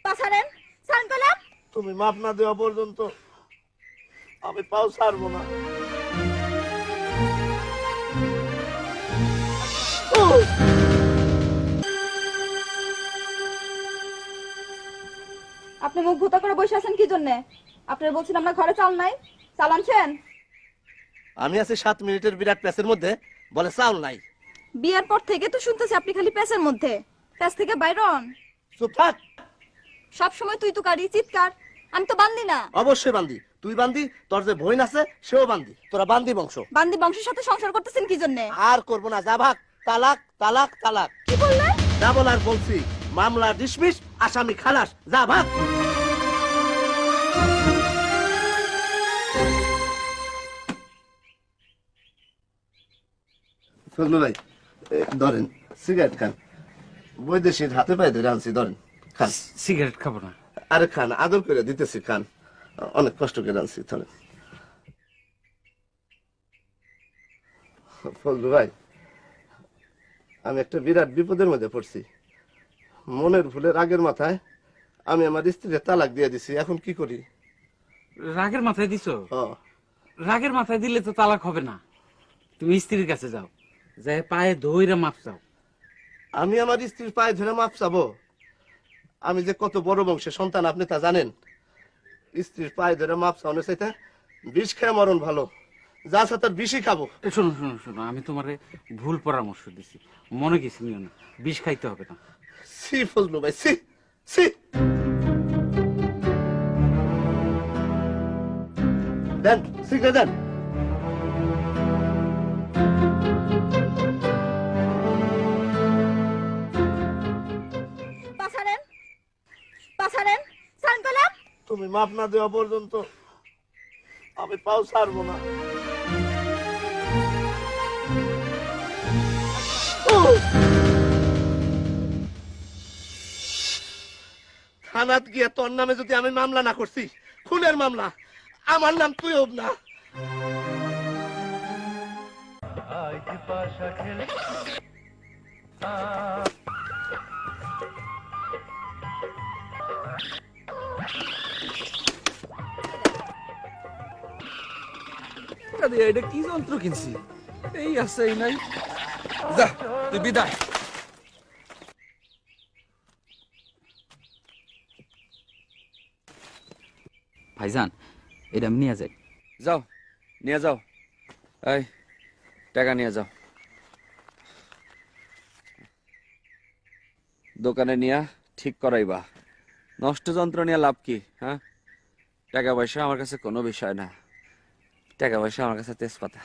পাছারেন সান column. তুমি মাপ না দেওয়া পর্যন্ত আমি পাও ছাড়বো না। আপনি মুখ ভুতা করে বসে আছেন কি জন্য? আপনার বলছিলাম না ঘরে চাল নাই, চাল আনছেন? আমি আছি 7 মিনিটের বিরাট প্যাচের মধ্যে, বলে চাউল নাই। বিয়ের পর থেকে তো শুনতেছি আপনি খালি প্যাচের মধ্যে, প্যাচ থেকে বাইরে হন। চুপ থাক। সব সময় তুই তো কারি চিৎকার, আমি তো বান্দি না। অবশ্যই বান্দি, তুই বান্দি, তোর যে বোন আছে সেও বান্দি, তোরা বান্দি বংশ। বান্দি বংশের সাথে সংসার করতেছেন কি জন্য? আর করবো না, যা ভাগ। তালাক তালাক তালাক। কি বললেন? যা বলার বলছি, মামলা ডিসমিস, আসামি খালাস, যা ভাগ। ফজলু ভাই, ধরেন সিগারেট খান, বৈদেশিক হাতে পায়ে ধরে আনছি, ধরেন খান। সিগারেট খাবো না। আরে খান, আদর করে দিতেছি, খান, অনেক কষ্ট করে আনছি, ধরেন। ফজলু ভাই, আমি একটা বিরাট বিপদের মধ্যে পড়ছি। মনের ভুলে রাগের মাথায় আমি আমার স্ত্রীর তালাক দিয়ে দিছি, এখন কি করি? রাগের মাথায় দিছো? ও, রাগের মাথায় দিলে তো তালাক হবে না। তুমি স্ত্রীর কাছে যাও, যাই পায়ে ধইরা মাপ চাও। আমি আমার স্ত্রীর পায়ে ধরে মাপ চাবো? আমি যে কত বড় বংশের সন্তান আপনি তা জানেন? স্ত্রীর পায়ে ধরে মাপ চাওয়ানোর চাইতে বিষ খেয়ে মরণ ভালো। যা আছে তার বিষই খাবো। শোনো শোনো শোনো, আমি তোমারে ভুল পরামর্শ দিছি, মনে কিছু নিও না, বিষ খাইতে হবে না। সি ফজলু ভাই, সি সি। দেন সিগারেট দেন। পাছারেন পাছারেন সান কলাম। তুমি মাপ না দেওয়া পর্যন্ত আমি পাও ছাড়বো না। থানাত গিয়ে তোর নামে যদি আমি মামলা না করছি, খুনের মামলা, আমার নাম তুই হব না। এটা কি যন্ত্র কিনছি? এই আছে এই নাই, যা তুই বিদায়। ভাইজান, এটা আমি নিয়ে যাই। যাও নিয়ে যাও, এই টাকা নিয়ে যাও, দোকানে নিয়ে ঠিক করাইবা। নষ্ট যন্ত্র নিয়ে লাভ কি? হ্যাঁ, টাকা পয়সা আমার কাছে কোনো বিষয় না, টাকা পয়সা আমার কাছে তেজপাতা।